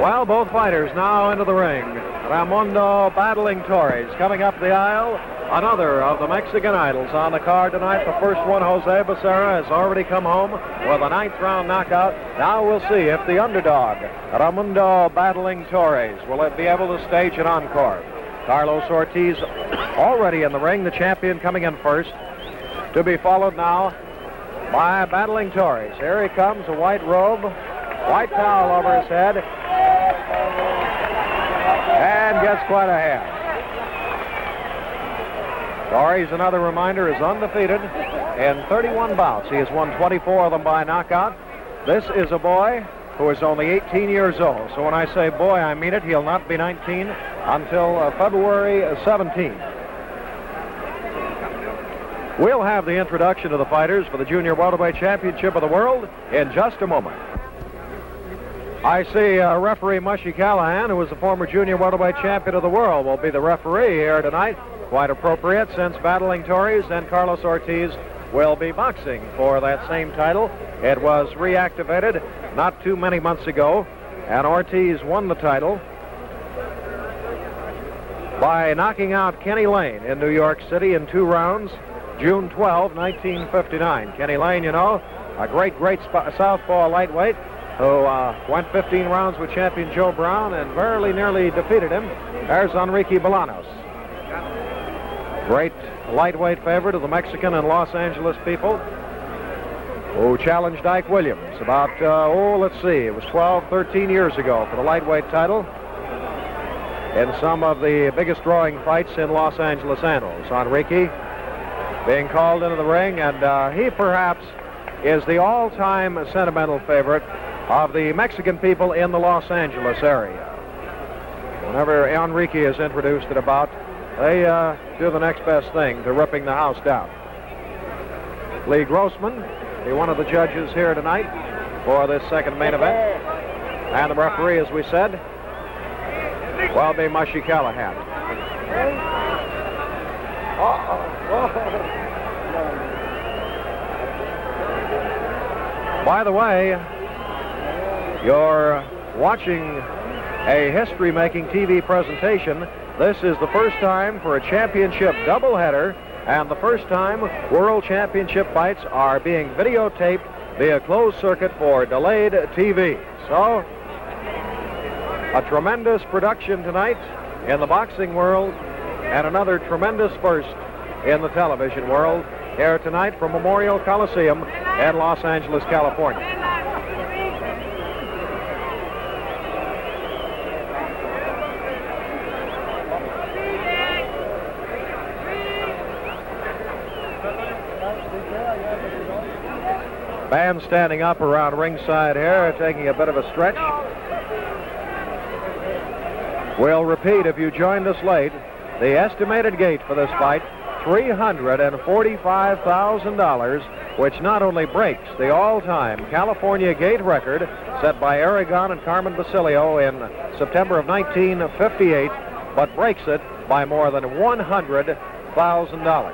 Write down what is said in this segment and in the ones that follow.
Well, both fighters now into the ring. Raimundo Battling Torres coming up the aisle. Another of the Mexican idols on the card tonight. The first one, Jose Becerra, has already come home with a ninth-round knockout. Now we'll see if the underdog, Raimundo Battling Torres, will be able to stage an encore. Carlos Ortiz already in the ring, the champion coming in first, to be followed now by Battling Torres. Here he comes, a white robe, white towel over his head, and gets quite a hand. Torres, another reminder, is undefeated in 31 bouts. He has won 24 of them by knockout. This is a boy who is only 18 years old. So when I say boy, I mean it. He'll not be 19 until February 17. We'll have the introduction of the fighters for the Junior Welterweight Championship of the World in just a moment. I see referee Mushy Callahan, who was the former Junior Welterweight Champion of the World, will be the referee here tonight. Quite appropriate, since Battling Torres and Carlos Ortiz will be boxing for that same title. It was reactivated not too many months ago, and Ortiz won the title by knocking out Kenny Lane in New York City in 2 rounds, June 12, 1959. Kenny Lane, you know, a great southpaw lightweight who went 15 rounds with champion Joe Brown and very nearly defeated him. There's Enrique Bolanos. Great lightweight favorite of the Mexican and Los Angeles people, who challenged Ike Williams about, let's see, it was 12, 13 years ago for the lightweight title in some of the biggest drawing fights in Los Angeles annals. Enrique being called into the ring, and he perhaps is the all-time sentimental favorite of the Mexican people in the Los Angeles area. Whenever Enrique is introduced at a bout, they do the next best thing to ripping the house down. Lee Grossman, be one of the judges here tonight for this second main event. And the referee, as we said, will be Mushy Callahan. By the way, you're watching a history-making TV presentation. This is the first time for a championship doubleheader, and the first time World Championship fights are being videotaped via closed circuit for delayed TV. So, a tremendous production tonight in the boxing world, and another tremendous first in the television world here tonight from Memorial Coliseum in Los Angeles, California. Band standing up around ringside here, taking a bit of a stretch. We'll repeat, if you joined us late, the estimated gate for this fight, $345,000, which not only breaks the all-time California gate record set by Aragon and Carmen Basilio in September of 1958, but breaks it by more than $100,000.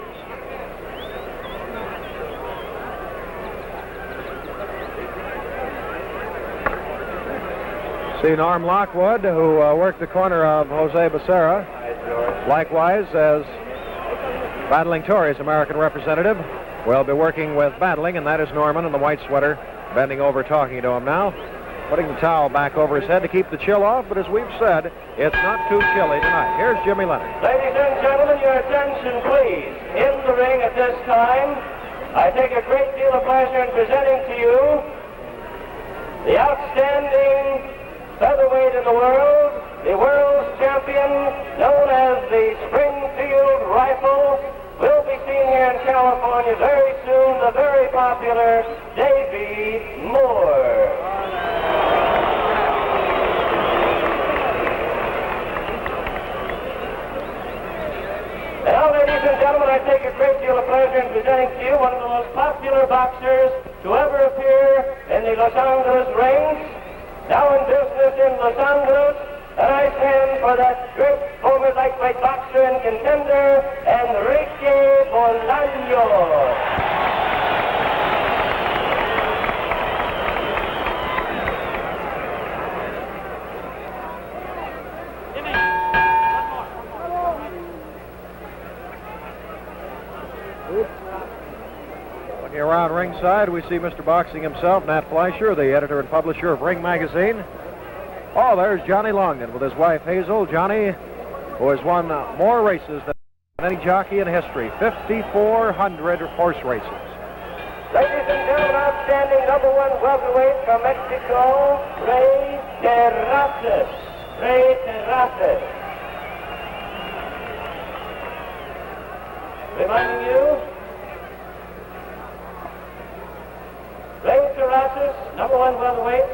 See Norm Lockwood, who worked the corner of Jose Becerra, likewise as Battling Torres, American representative, will be working with Battling, and that is Norman in the white sweater, bending over talking to him now, putting the towel back over his head to keep the chill off, but as we've said, it's not too chilly tonight. Here's Jimmy Leonard. Ladies and gentlemen, your attention please. In the ring at this time, I take a great deal of pleasure in presenting to you the outstanding featherweight in the world, the world's champion, known as the Springfield Rifle, will be seen here in California very soon, the very popular Davy Moore. Now, ladies and gentlemen, I take a great deal of pleasure in presenting to you one of the most popular boxers to ever appear in the Los Angeles rings. Now in business in Los Angeles, and I stand for that great former lightweight boxer and contender, Enrique Bolaños. Walking around ringside, we see Mr. Boxing himself, Nat Fleischer, the editor and publisher of Ring Magazine. Oh, there's Johnny Longden with his wife Hazel. Johnny, who has won more races than any jockey in history, 5,400 horse races. Ladies and gentlemen, outstanding number one welterweight from Mexico, Rey Terrazas. Rey Terrazas. Reminding you, Rey Terrazas, number one welterweight,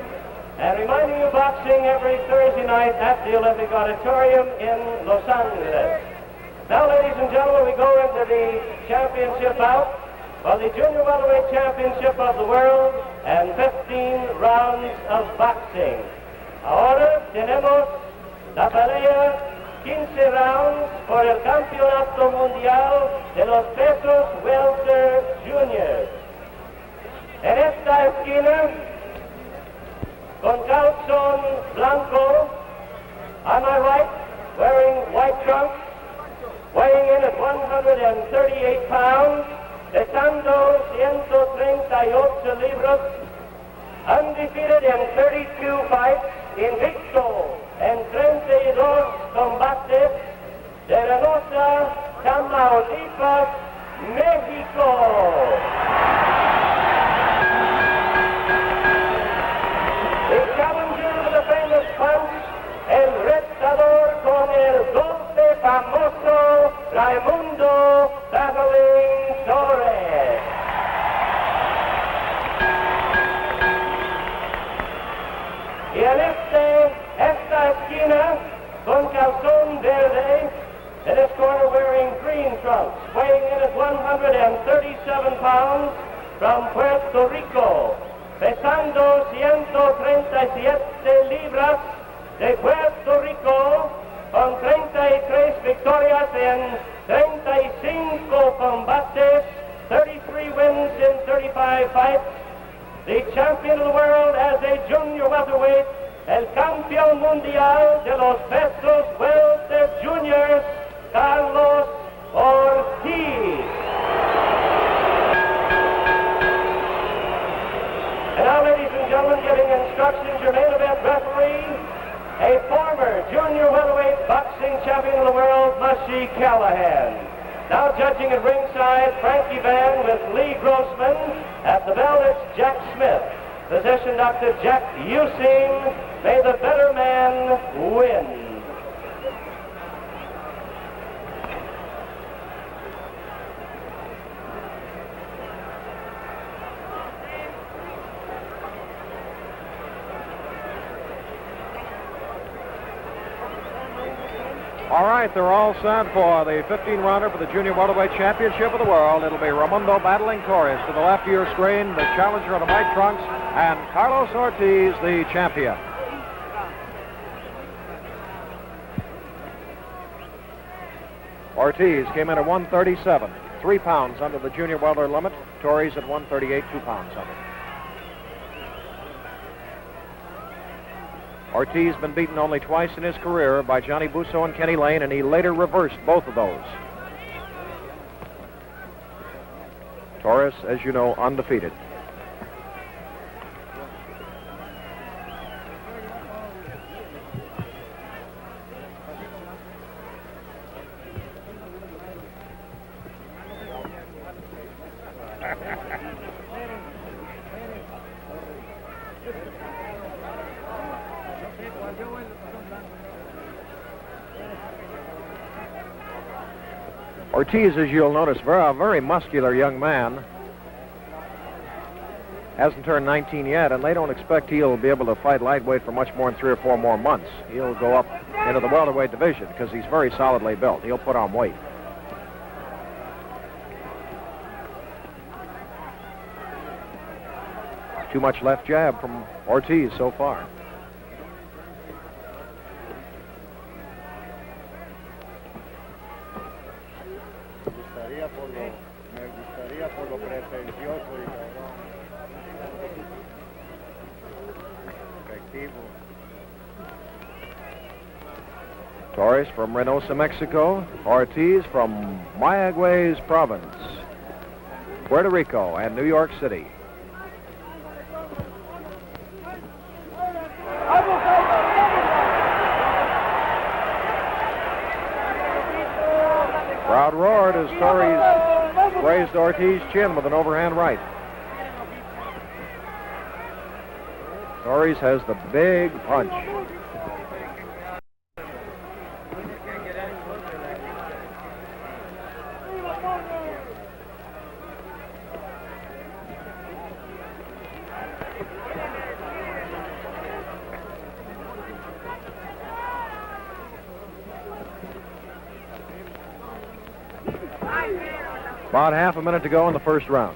and reminding you boxing every Thursday night at the Olympic Auditorium in Los Angeles. Now, ladies and gentlemen, we go into the championship bout for the Junior Welterweight Championship of the World and 15 rounds of boxing. Ahora tenemos la pelea 15 rounds por el Campeonato Mundial de los Pesos Welter Juniors. En esta esquina, con calzón blanco, on my right, wearing white trunks, weighing in at 138 pounds, pesando 138 libras, undefeated in 32 fights, invicto en 32 combates, de Reynosa, Tamaulipas, México. The challenger with the famous punch, el retador con el golpe famoso, Raimundo Battling Torres. Y en esta esquina, con calzón verde, in this corner wearing green trunks, weighing in at 137 pounds, from Puerto Rico, pesando 137 libras, de Puerto Rico, con 33 victorias en 35 combates, 33 wins in 35 fights, the champion of the world as a junior welterweight, el campeón mundial de los pesos welter juniors, Carlos Ortiz. And now, ladies and gentlemen, giving instructions, your main event referee, a former junior welterweight boxing champion of the world, Mushy Callahan. Now judging at ringside, Frankie Van with Lee Grossman. At the bell, it's Jack Smith. Physician Dr. Jack Using. May the better man win. All right, they're all set for the 15-rounder for the Junior Welterweight Championship of the World. It'll be Raimundo Battling Torres to the left of your screen, the challenger in the white trunks, and Carlos Ortiz, the champion. Ortiz came in at 137, 3 pounds under the junior welter limit. Torres at 138, 2 pounds under. Ortiz been beaten only twice in his career by Johnny Busso and Kenny Lane, and he later reversed both of those. Torres, as you know, undefeated. Ortiz, as you'll notice, a very muscular young man. Hasn't turned 19 yet, and they don't expect he'll be able to fight lightweight for much more than 3 or 4 more months. He'll go up into the welterweight division because he's very solidly built. He'll put on weight. Too much left jab from Ortiz so far. Torres from Reynosa, Mexico. Ortiz from Mayagüez province. Puerto Rico, and New York City. Crowd roared as Torres grazed Ortiz's chin with an overhand right. Torres has the big punch. About half a minute to go in the first round.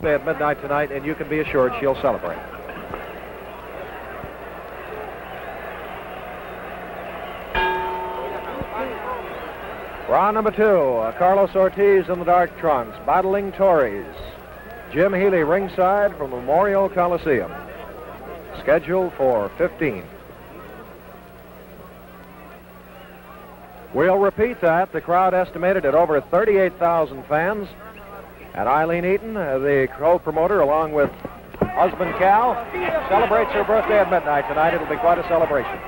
At midnight tonight, and you can be assured she'll celebrate. Round number 2, Carlos Ortiz in the dark trunks, Battling Torres. Jim Healy ringside from the Memorial Coliseum. Scheduled for 15. We'll repeat that. The crowd estimated at over 38,000 fans. And Eileen Eaton, the co-promoter, along with husband Cal, celebrates her birthday at midnight tonight. It'll be quite a celebration.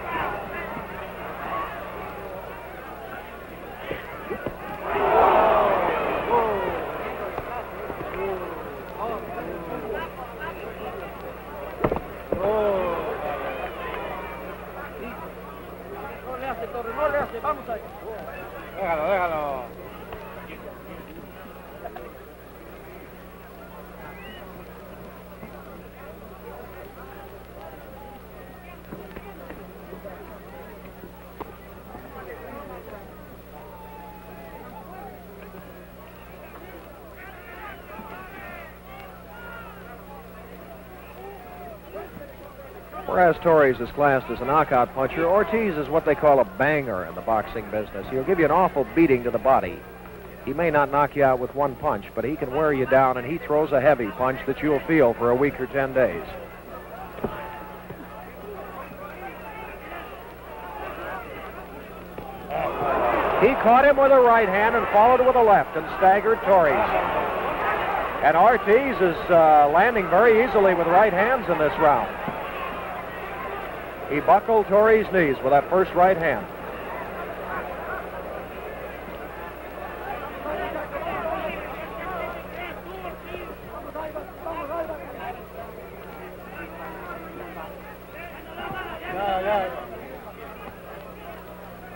Déjalo. Whereas Torres is classed as a knockout puncher, Ortiz is what they call a banger in the boxing business. He'll give you an awful beating to the body. He may not knock you out with one punch, but he can wear you down, and he throws a heavy punch that you'll feel for a week or 10 days. He caught him with a right hand and followed with a left and staggered Torres. And Ortiz is landing very easily with right hands in this round. He buckled Torres' knees with that first right hand.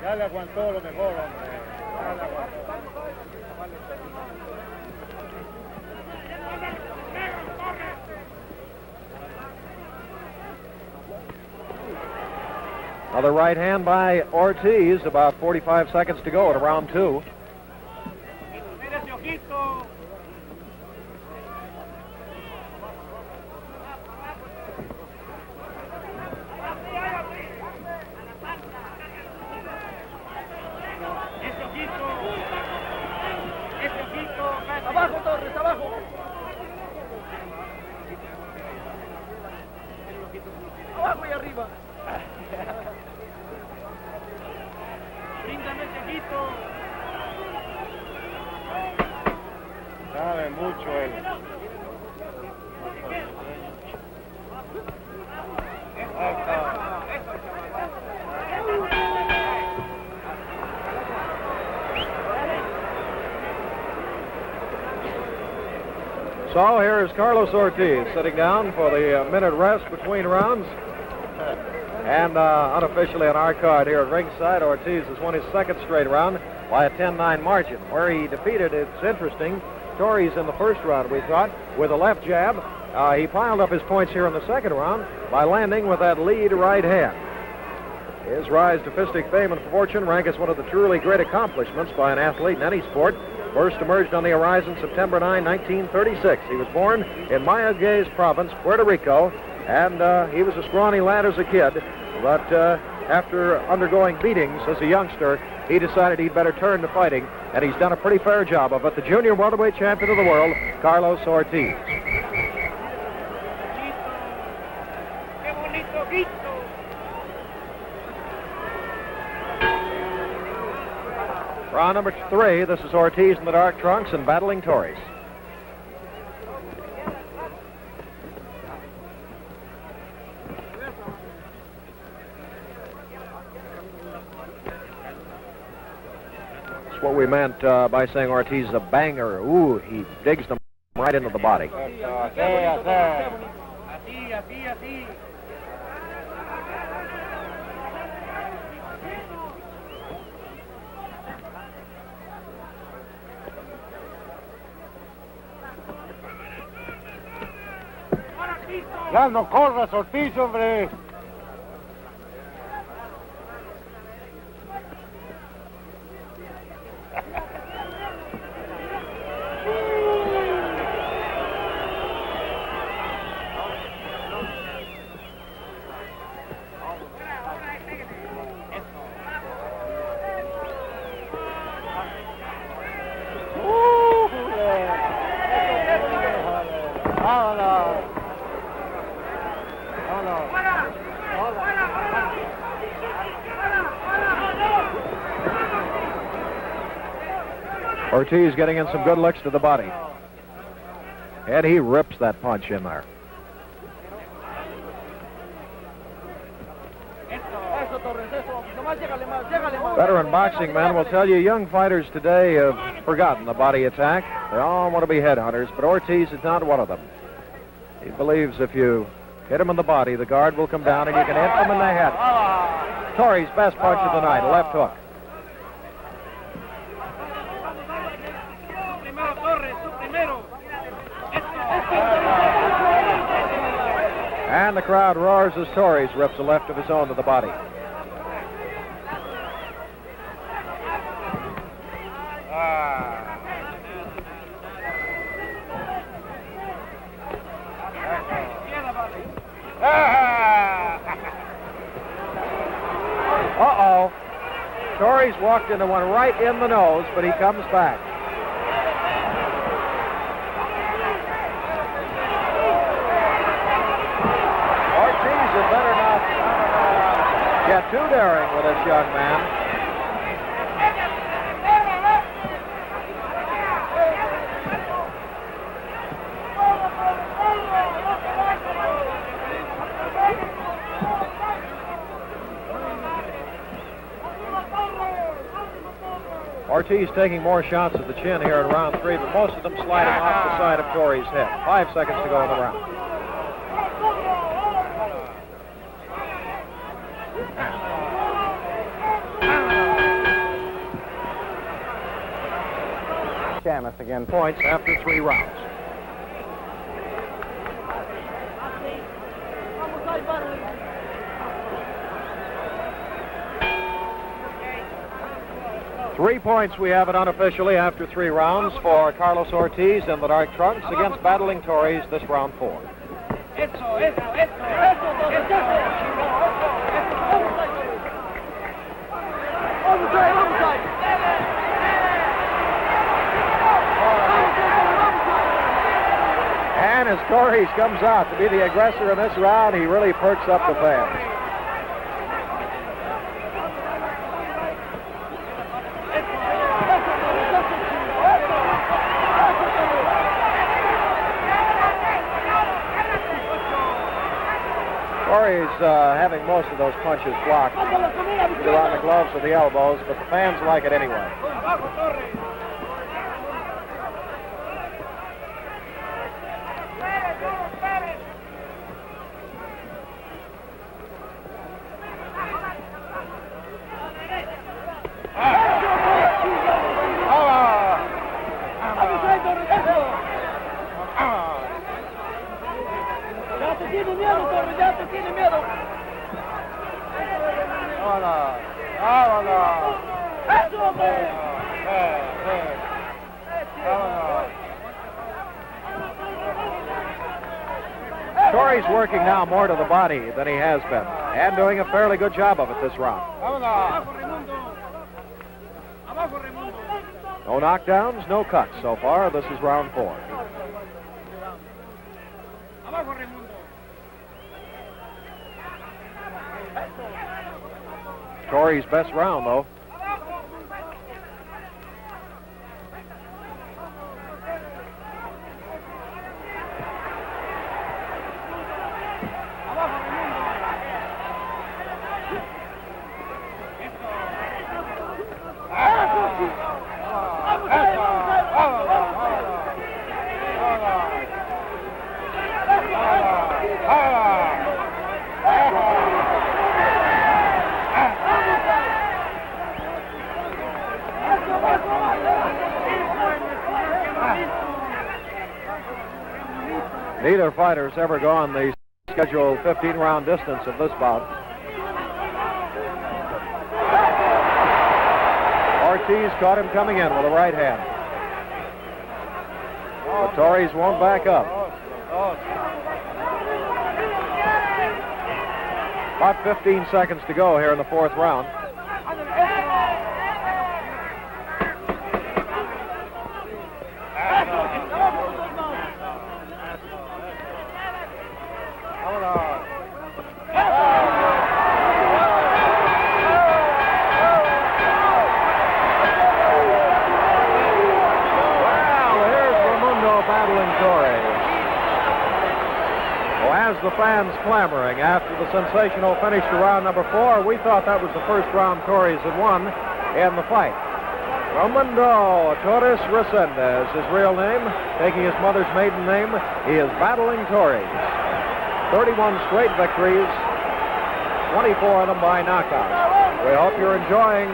Ya le aguantó lo mejor, hombre. Ya le aguantó. Another right hand by Ortiz, about 45 seconds to go in round 2. Abajo, Torres, abajo. Abajo y arriba. Sabe mucho él. So here is Carlos Ortiz sitting down for the minute rest between rounds. And unofficially on our card here at ringside, Ortiz has won his second straight round by a 10-9 margin, where he defeated, it's interesting, Torres in the first round, we thought, with a left jab. He piled up his points here in the second round by landing with that lead right hand. His rise to fistic fame and fortune rank as one of the truly great accomplishments by an athlete in any sport. First emerged on the horizon September 9, 1936. He was born in Mayaguez province, Puerto Rico, and he was a scrawny lad as a kid, but after undergoing beatings as a youngster, he decided he'd better turn to fighting, and he's done a pretty fair job of it. The junior welterweight champion of the world, Carlos Ortiz. Round number 3, this is Ortiz in the dark trunks and Battling Torres. That's what we meant by saying Ortiz is a banger. Ooh, he digs them right into the body. Ya no corras, Ortiz, hombre. Ortiz getting in some good licks to the body. And he rips that punch in there. Veteran boxing men will tell you young fighters today have forgotten the body attack. They all want to be headhunters, but Ortiz is not one of them. He believes if you hit him in the body, the guard will come down and you can hit him in the head. Torres' best punch of the night, a left hook. And the crowd roars as Torres rips a left of his own to the body. Uh-oh. Torres walked into one right in the nose, but he comes back. Ortiz had better not get too daring with this young man. Ortiz taking more shots at the chin here in round 3, but most of them sliding off the side of Torres' head. 5 seconds to go in the round. Chamas again. Points after 3 rounds. Three points we have it unofficially after 3 rounds for Carlos Ortiz in the dark trunks against Battling Torres, this round 4. And as Torres comes out to be the aggressor in this round, he really perks up the fans. Torres having most of those punches blocked, either on the gloves or the elbows, but the fans like it anyway. Vámonos. Vámonos. Vámonos. Torres working now more to the body than he has been, and doing a fairly good job of it this round. No knockdowns, no cuts so far. This is round 4. Torres' best round, though. Neither fighter's ever gone the scheduled 15-round distance of this bout. Ortiz caught him coming in with a right hand. But Torres won't back up. About 15 seconds to go here in the 4th round. Battling Torres. Well, as the fans clamoring after the sensational finish to round number 4, we thought that was the first round Torres had won in the fight. Raimundo Torres Resendez, his real name, taking his mother's maiden name, he is Battling Torres. 31 straight victories, 24 of them by knockout. We hope you're enjoying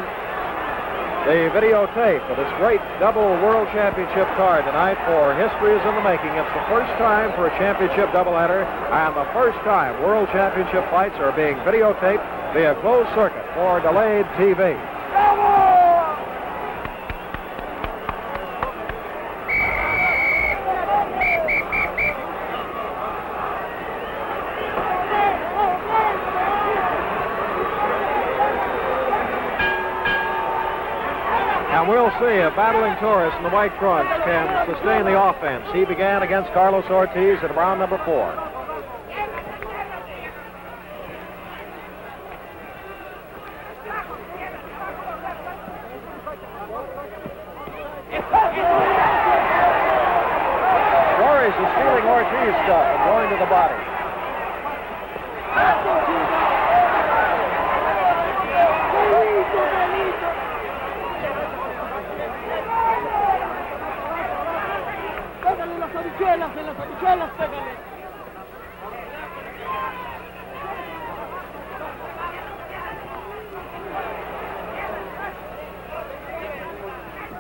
the videotape of this great double world championship card tonight. For history is in the making. It's the first time for a championship doubleheader, and the first time world championship fights are being videotaped via closed circuit for delayed TV. And we'll see if Battling Torres in the white trunks can sustain the offense. He began against Carlos Ortiz in round number 4. Torres is stealing Ortiz stuff and going to the body.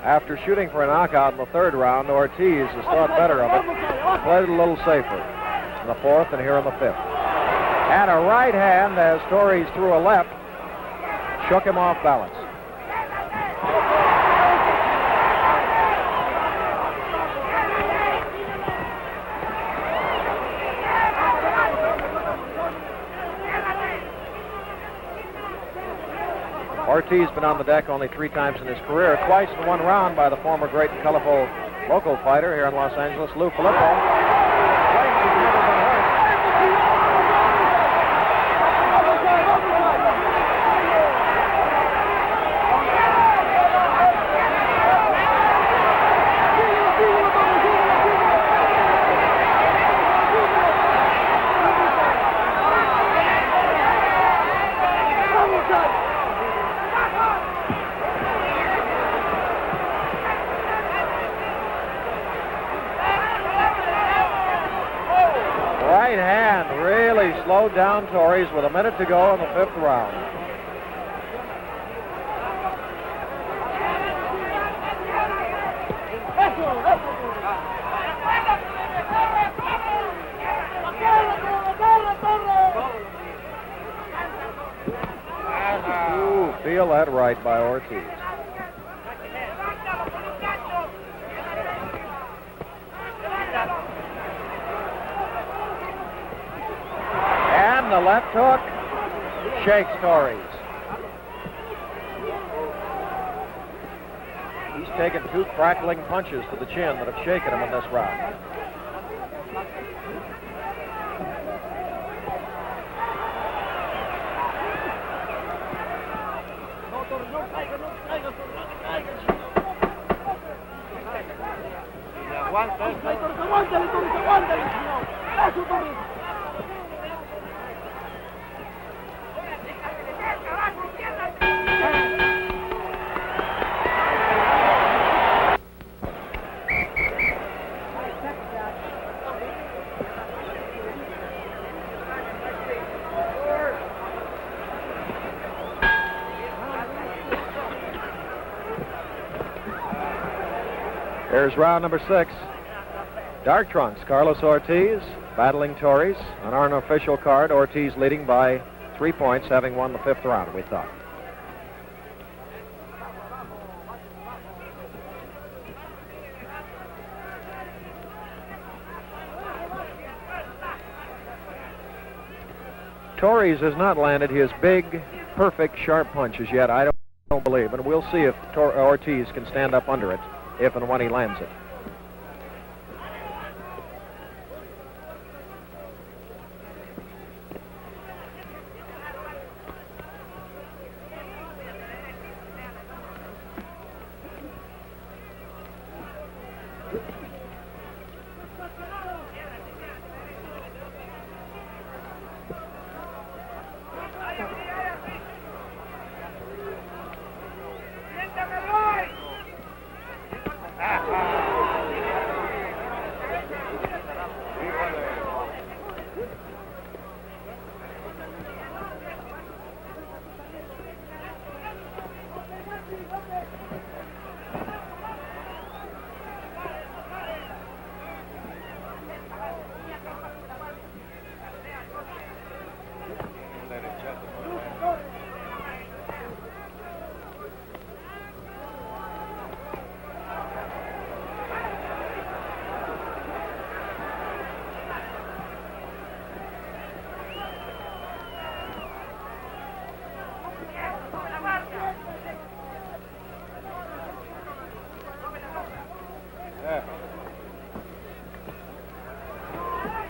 After shooting for a knockout in the 3rd round, Ortiz has thought better of it, played a little safer in the 4th and here in the 5th. And a right hand as Torres threw a left, shook him off balance. Ortiz been on the deck only 3 times in his career, twice in 1 round by the former great and colorful local fighter here in Los Angeles, Lou Filippo. Right hand really slowed down Torres with a minute to go in the 5th round. feel that right by Ortiz. And the left hook shakes Torres. He's taken 2 crackling punches to the chin that have shaken him in this round. Here's round number 6. Dark trunks, Carlos Ortiz battling Torres. On our unofficial card, Ortiz leading by 3 points, having won the 5th round, we thought. Torres has not landed his big, perfect, sharp punches yet, I don't believe. And we'll see if Ortiz can stand up under it, if and when he lands it.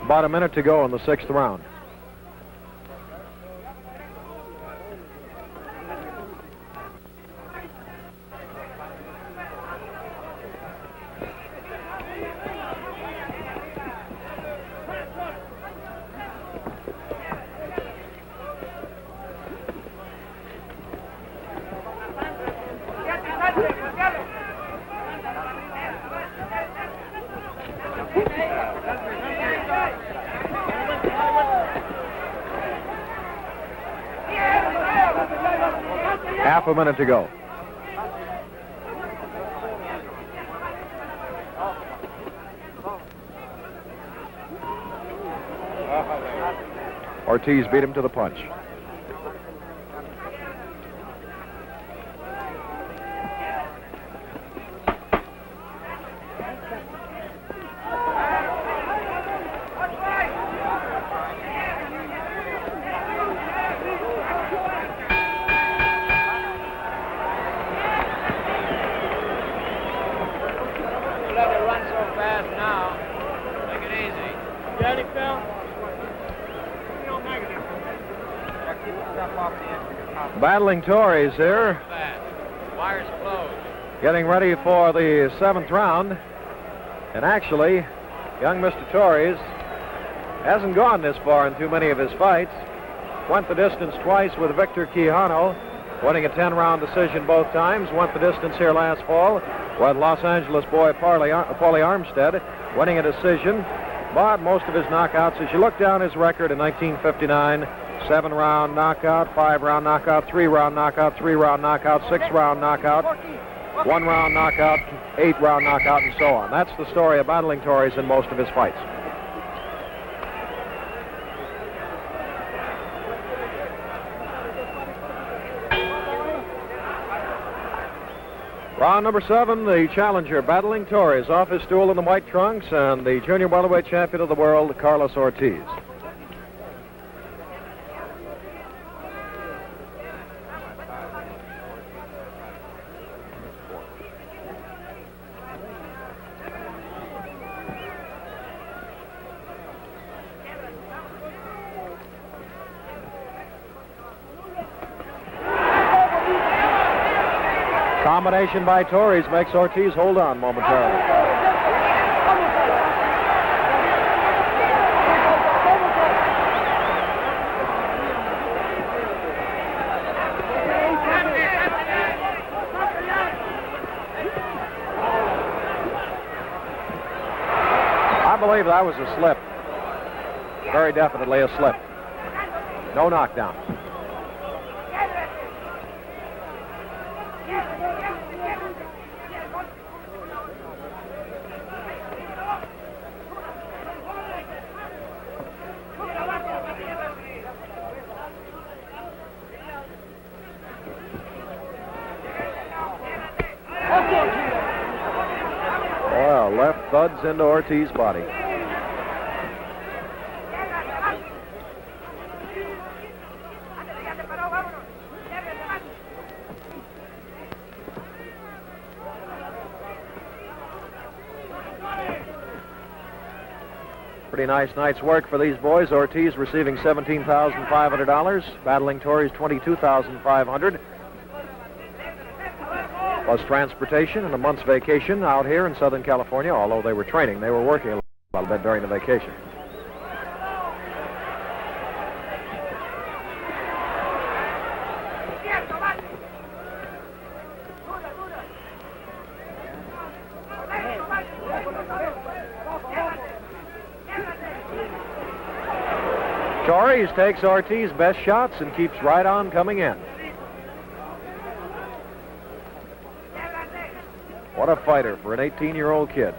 About a minute to go in the 6th round. Half a minute to go. Ortiz beat him to the punch. Battling Torres here. Wires closed. Getting ready for the 7th round. And actually, young Mr. Torres hasn't gone this far in too many of his fights. Went the distance twice with Victor Quijano, winning a 10-round decision both times. Went the distance here last fall with Los Angeles boy Paulie Armstead, winning a decision. But most of his knockouts, as you look down his record in 1959, 7-round knockout, 5-round knockout, 3-round knockout, 3-round knockout, 6-round knockout, 1-round knockout, 8-round knockout, and so on. That's the story of Battling Torres in most of his fights. Round number 7, the challenger, Battling Torres, off his stool in the white trunks, and the junior welterweight champion of the world, Carlos Ortiz. Combination by Torres makes Ortiz hold on momentarily. I believe that was a slip. Very definitely a slip. No knockdown. Well, left thuds into Ortiz's body. Pretty nice night's work for these boys. Ortiz receiving $17,500, Battling Torres $22,500. Plus transportation and a month's vacation out here in Southern California. Although they were training, they were working a little bit during the vacation. Torres takes Ortiz's best shots and keeps right on coming in. What a fighter for an 18-year-old kid.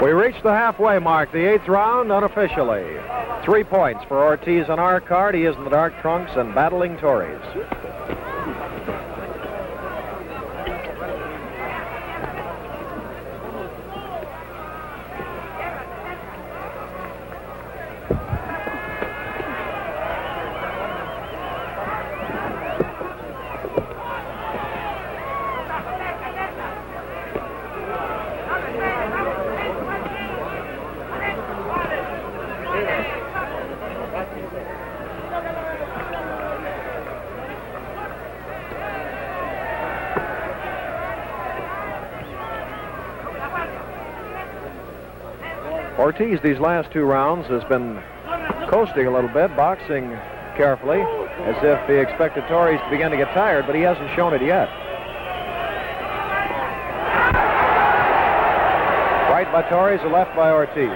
We reached the halfway mark, the 8th round unofficially. 3 points for Ortiz on our card. He is in the dark trunks and Battling Torres. Ortiz, these last 2 rounds, has been coasting a little bit, boxing carefully, as if he expected Torres to begin to get tired, but he hasn't shown it yet. Right by Torres, a left by Ortiz.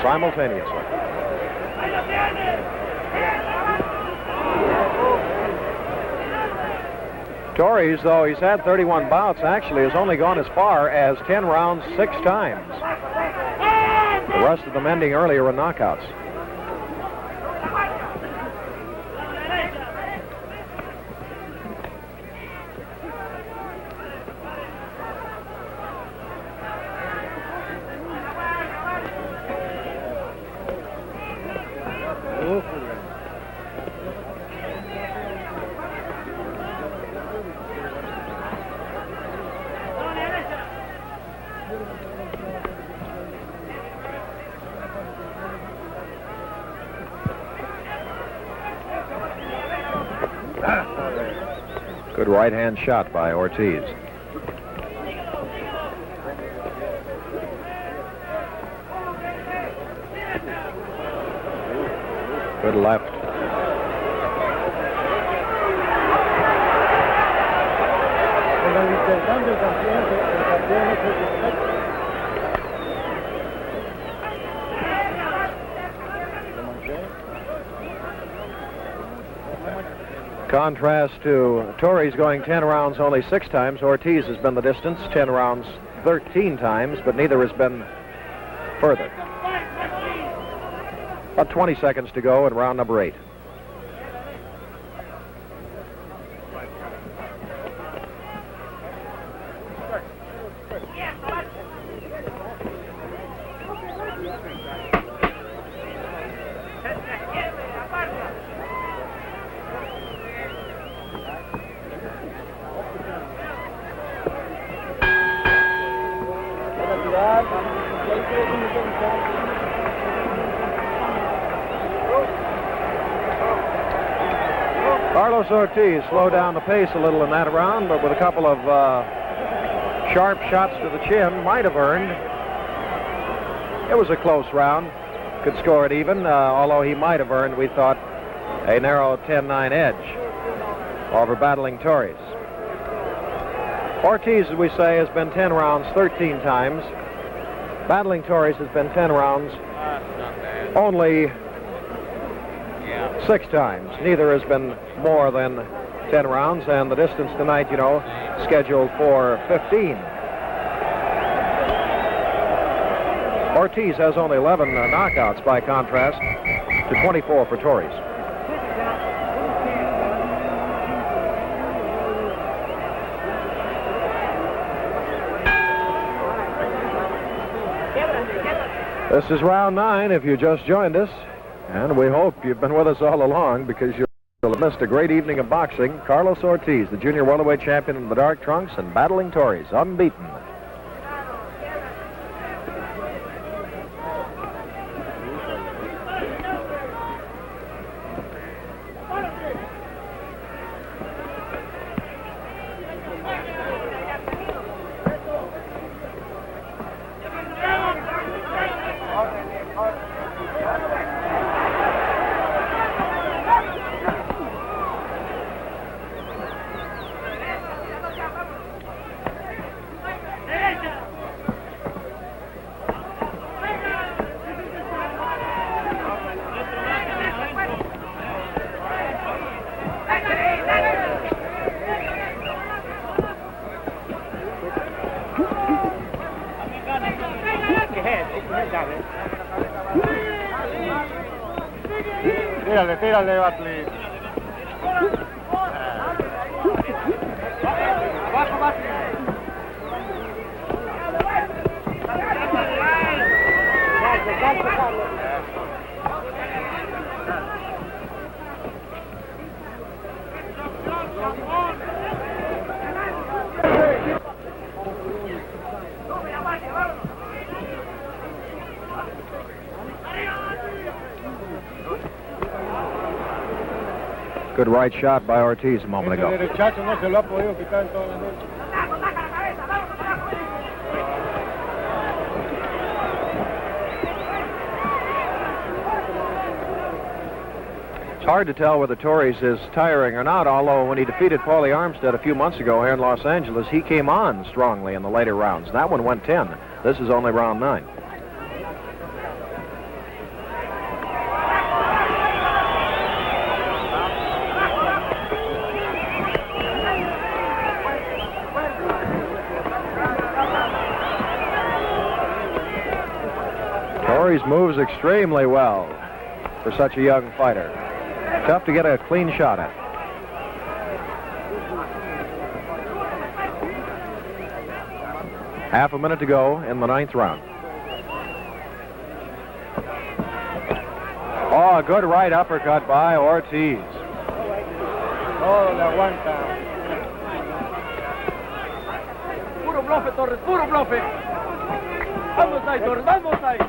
Simultaneously. Torres, though he's had 31 bouts, actually has only gone as far as 10 rounds 6 times. The rest of them ending earlier in knockouts. Good right-hand shot by Ortiz. Good left. Contrast to Torres going 10 rounds only 6 times. Ortiz has been the distance, 10 rounds 13 times, but neither has been further. About 20 seconds to go in round number 8. Carlos Ortiz slowed down the pace a little in that round, but with a couple of sharp shots to the chin, might have earned. It was a close round. Could score it even, although he might have earned, we thought, a narrow 10-9 edge over Battling Torres. Ortiz, as we say, has been 10 rounds 13 times. Battling Torres has been 10 rounds only 6 times. Neither has been more than 10 rounds, and the distance tonight, you know, scheduled for 15. Ortiz has only 11 knockouts by contrast to 24 for Torres. This is round 9 if you just joined us, and we hope you've been with us all along because you'll have missed a great evening of boxing. Carlos Ortiz, the junior welterweight champion in the dark trunks, and Battling Torres, unbeaten. Tírale, Batley. Good right shot by Ortiz a moment ago. It's hard to tell whether Torres is tiring or not, although when he defeated Paulie Armstead a few months ago here in Los Angeles, he came on strongly in the later rounds. That one went 10. This is only round 9. Torres moves extremely well for such a young fighter. Tough to get a clean shot at. Half a minute to go in the 9th round. Oh, a good right uppercut by Ortiz. Oh, le aguanta. Puro blofe, Torres, puro blofe. Vamos ahí, Torres, vamos ahí.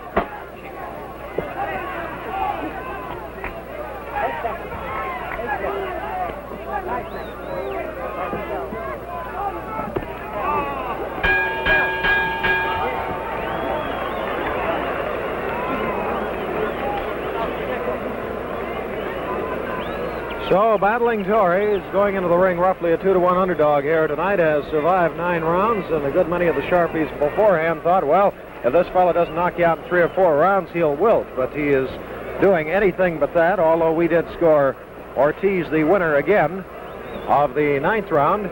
So, Battling Torres, going into the ring roughly a 2-to-1 underdog here tonight, has survived 9 rounds, and a good many of the Sharpies beforehand thought, well, if this fellow doesn't knock you out in 3 or 4 rounds, he'll wilt. But he is doing anything but that, although we did score Ortiz the winner again of the 9th round.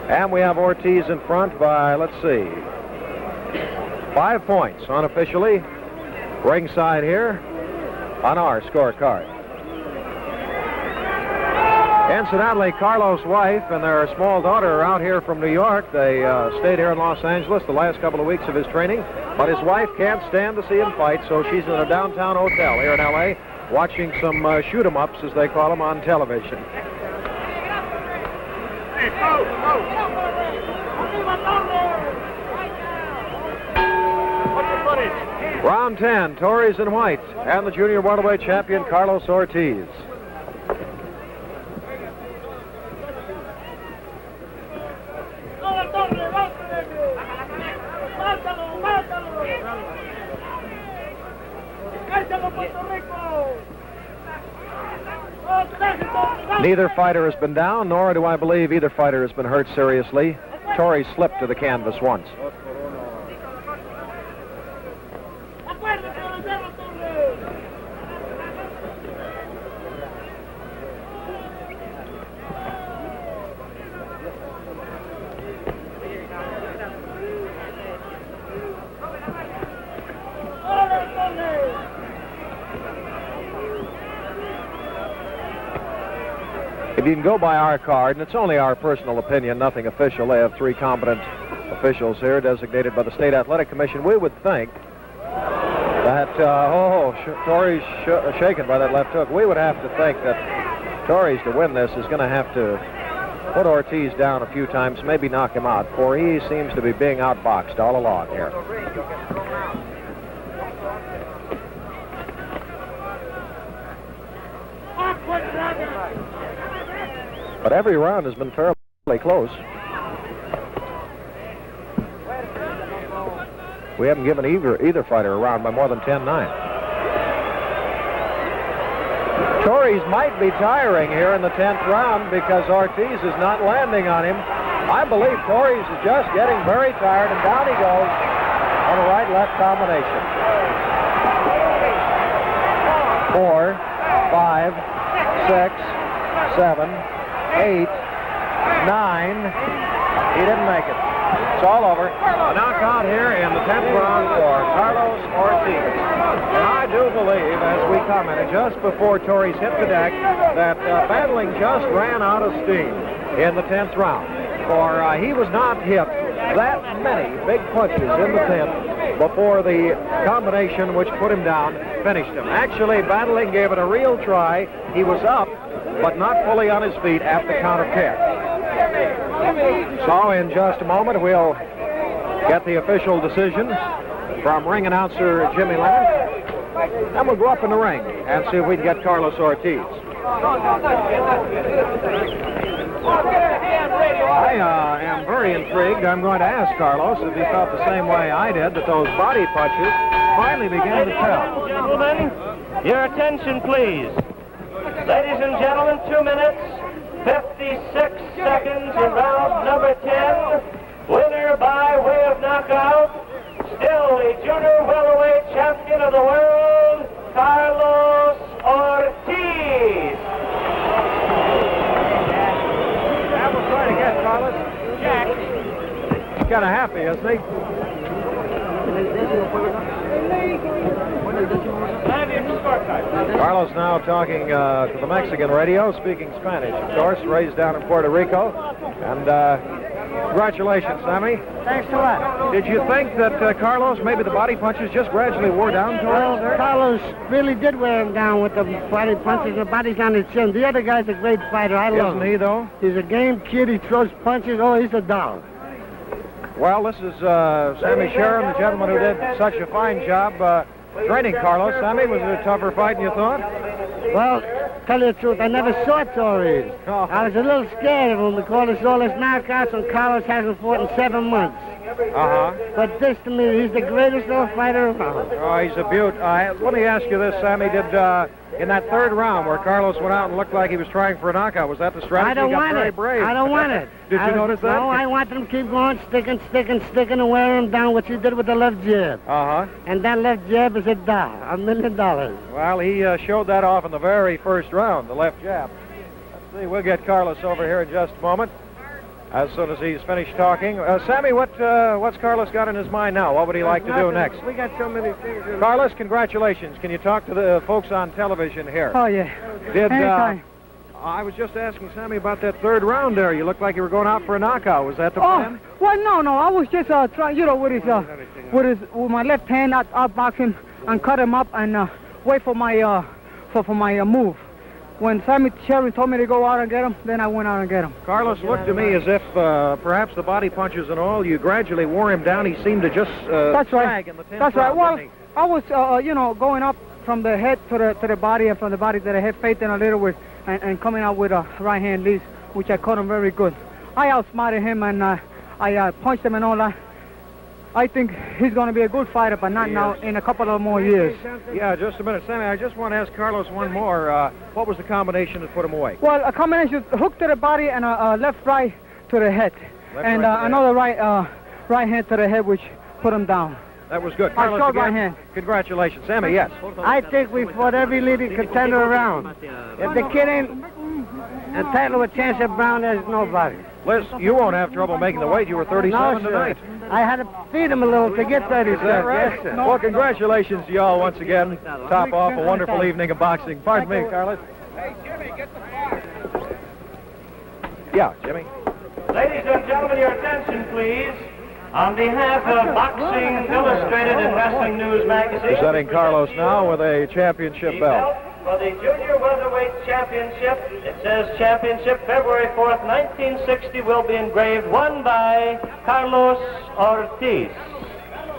And we have Ortiz in front by, let's see, 5 points unofficially, ringside here on our scorecard. Incidentally, Carlos' wife and their small daughter are out here from New York. They stayed here in Los Angeles the last couple of weeks of his training, but his wife can't stand to see him fight, so she's in a downtown hotel here in L.A. watching some shoot-em-ups, as they call them, on television. Round 10, Torres in white, and the junior welterweight champion, Carlos Ortiz. Neither fighter has been down, nor do I believe either fighter has been hurt seriously. Torres slipped to the canvas once. If you can go by our card, and it's only our personal opinion, nothing official, they have 3 competent officials here designated by the State Athletic Commission, we would think that, Torres shaken by that left hook, we would have to think that Torres, to win this, is going to have to put Ortiz down a few times, maybe knock him out, for he seems to be being outboxed all along here. But every round has been fairly close. We haven't given either fighter a round by more than 10-9. Torres might be tiring here in the 10th round because Ortiz is not landing on him. I believe Torres is just getting very tired, and down he goes on a right-left combination. 4, 5, 6, 7, 8, 9. He didn't make it. It's all over. A knockout here in the 10th round for Carlos Ortiz. And I do believe, as we commented just before Torres hit the deck, that Battling just ran out of steam in the 10th round. For he was not hit that many big punches in the 10th before the combination which put him down finished him. Actually, Battling gave it a real try. He was up, but not fully on his feet at the count of 10. So in just a moment, we'll get the official decision from ring announcer Jimmy Leonard, and we'll go up in the ring and see if we can get Carlos Ortiz. I am very intrigued. I'm going to ask Carlos if he felt the same way I did, that those body punches finally began to tell. Gentlemen, your attention, please. Ladies and gentlemen, 2 minutes, 56 seconds in round number 10. Winner by way of knockout, still the junior welterweight champion of the world, Carlos Ortiz. That was trying to get Carlos. Jack. He's kind of happy, isn't he? Carlos now talking to the Mexican radio, speaking Spanish, of course, raised down in Puerto Rico. And congratulations, Sammy. Thanks a lot. Did you think that Carlos, maybe the body punches just gradually wore down Torres there? Carlos really did wear him down with the body punches. The body's on his chin. The other guy's a great fighter. I love him. Isn't he, though? He's a game kid. He throws punches. Oh, he's a doll. Well, this is Sammy Sharon, the gentleman who did such a fine job training Carlos. Sammy, was it a tougher fight than you thought? Well, tell you the truth, I never saw Torres. Oh. I was a little scared of him because there's all his knockouts and Carlos hasn't fought in 7 months. Uh-huh. But this to me, he's the greatest little fighter around. Oh, he's a beaut. Let me ask you this, Sammy. Did in that third round where Carlos went out and looked like he was trying for a knockout, was that the strategy? I don't He got want very it. brave. I don't want it. Did you notice that? No, I want him to keep going, sticking, and wearing him down, which he did with the left jab. Uh-huh. And that left jab is $1 million. Well, he showed that off in the very first round, the left jab. Let's see, we'll get Carlos over here in just a moment, as soon as he's finished talking. Sammy, what's Carlos got in his mind now? What would he like to do next? We got so many things. Carlos, congratulations. Can you talk to the folks on television here? Oh, yeah. Did Anytime. I was just asking Sammy about that third round there. You looked like you were going out for a knockout. Was that the plan? Well, no. I was just trying, with my left hand outbox him and cut him up and wait for my move. When Sammy Sherry told me to go out and get him, then I went out and get him. Carlos looked to me as if perhaps the body punches and all, you gradually wore him down. He seemed to just That's right. sag in the 10th That's right. round, Well, didn't he? I was, going up from the head to the body and from the body to the head, feinting a little with, and coming out with a right hand lead, which I caught him very good. I outsmarted him and I punched him and all that. I think he's going to be a good fighter, but not now, in a couple of more years. Yeah, just a minute. Sammy, I just want to ask Carlos one more. What was the combination that put him away? Well, a combination hook to the body and a left-right to the head. And right to the another right hand to the head, which put him down. That was good. I Carlos, showed again, my hand. congratulations. Sammy, yes. I think we fought every leading contender around. If the kid ain't entitled to a chance at Brown, there's nobody. Liz, you won't have trouble making the weight. You were 37 No, tonight. sir. I had to feed him a little to get 37. Is that right? Yes, sir. Well, congratulations to y'all once again. Top off a wonderful evening of boxing. Pardon me, Carlos. Hey, Jimmy, get the bar. Yeah, Jimmy. Ladies and gentlemen, your attention, please. On behalf of Boxing Illustrated and Wrestling News Magazine, Presenting Carlos now with a championship the belt. for the Junior Welterweight Championship. It says Championship February 4th, 1960 will be engraved, won by Carlos Ortiz.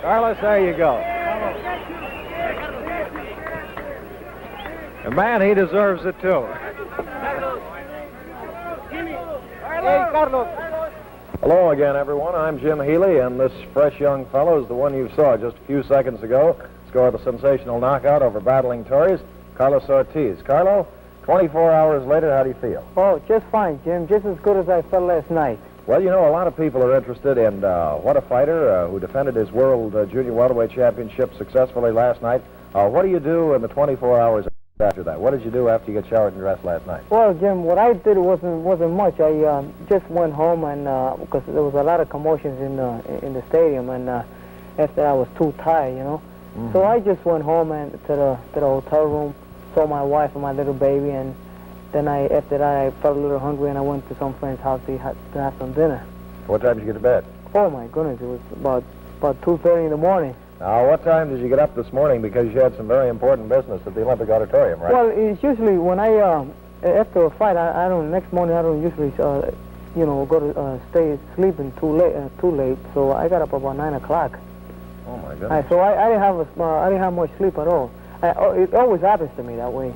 Carlos, there you go. And man, he deserves it too. Hey, Carlos. Hello again, everyone. I'm Jim Healy, and this fresh young fellow is the one you saw just a few seconds ago. Scored the sensational knockout over Battling Torres, Carlos Ortiz. Carlo, 24 hours later, how do you feel? Oh, just fine, Jim. Just as good as I felt last night. Well, you know, a lot of people are interested in what a fighter who defended his World Junior Welterweight Championship successfully last night. What do you do in the 24 hours after that? What did you do after you get showered and dressed last night? Well, Jim, what I did wasn't much. I just went home and because there was a lot of commotions in the stadium, and after I was too tired, you know. Mm-hmm. So I just went home and to the hotel room, saw my wife and my little baby, and then after that I felt a little hungry and I went to some friend's house to have some dinner. What time did you get to bed? Oh my goodness, it was about 2:30 in the morning. Now, what time did you get up this morning because you had some very important business at the Olympic Auditorium, right? Well, it's usually when I after a fight, I don't. Next morning, I don't usually go to stay sleeping too late. So I got up about 9 o'clock. Oh my goodness! So I didn't have much sleep at all. It always happens to me that way.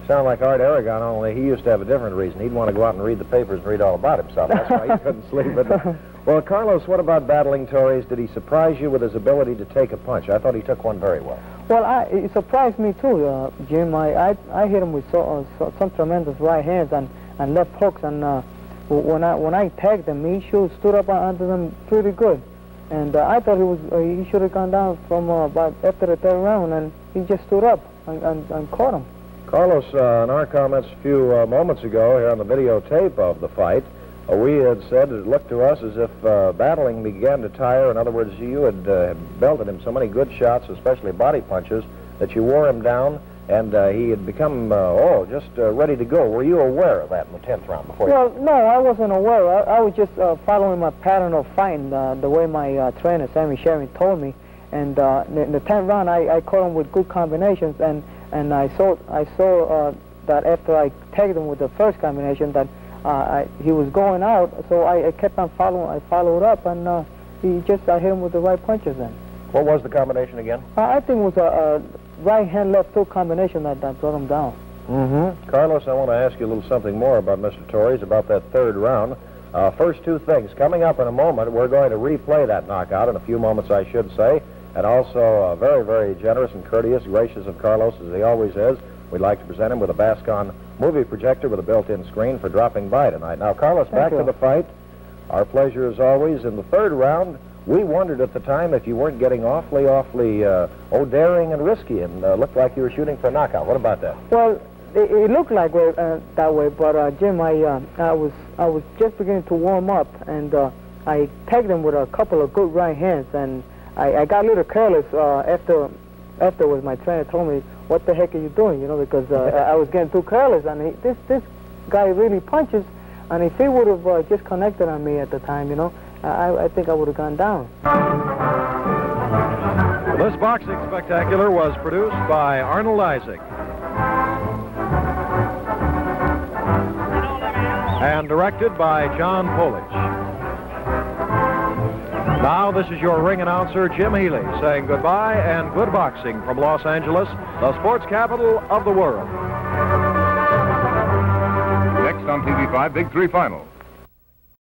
Sound like Art Aragon, only he used to have a different reason. He'd want to go out and read the papers and read all about himself. That's why he couldn't sleep. But, well, Carlos, what about Battling Torres? Did he surprise you with his ability to take a punch? I thought he took one very well. Well, it surprised me too, Jim. I hit him with some tremendous right hands and left hooks, and when I tagged him, he stood up onto them pretty good. And I thought he should have gone down from about after the third round, and he just stood up and caught him. Carlos, in our comments a few moments ago here on the videotape of the fight, we had said it looked to us as if Battling began to tire. In other words, you had belted him so many good shots, especially body punches, that you wore him down, and he had become, just ready to go. Were you aware of that in the 10th round before? Well, no, I wasn't aware. I was just following my pattern of fighting, the way my trainer, Sammy Sherry, told me. And in the 10th round, I caught him with good combinations, and I saw that after I tagged him with the first combination that he was going out, so I kept on following. I followed up, and I hit him with the right punches then. What was the combination again? I think it was a right hand left hook combination that brought him down. Carlos, I want to ask you a little something more about Mr. Torres, about that third round. First two things. Coming up in a moment, we're going to replay that knockout in a few moments, I should say. And also, very, very generous and courteous, gracious of Carlos, as he always is. We'd like to present him with a Bascon movie projector with a built-in screen for dropping by tonight. Now, Carlos, back to the fight. Our pleasure as always. In the third round, we wondered at the time if you weren't getting awfully, daring and risky, and looked like you were shooting for a knockout. What about that? Well, it looked like that way, but Jim, I was just beginning to warm up, and I tagged him with a couple of good right hands, and I got a little careless afterwards. My trainer told me, "What the heck are you doing?" You know, because I was getting too careless, and this guy really punches, and if he would have just connected on me at the time, you know, I think I would have gone down. This boxing spectacular was produced by Arnold Isaac and directed by John Polich. Now, this is your ring announcer, Jim Healy, saying goodbye and good boxing from Los Angeles, the sports capital of the world. Next on TV5, Big Three Final.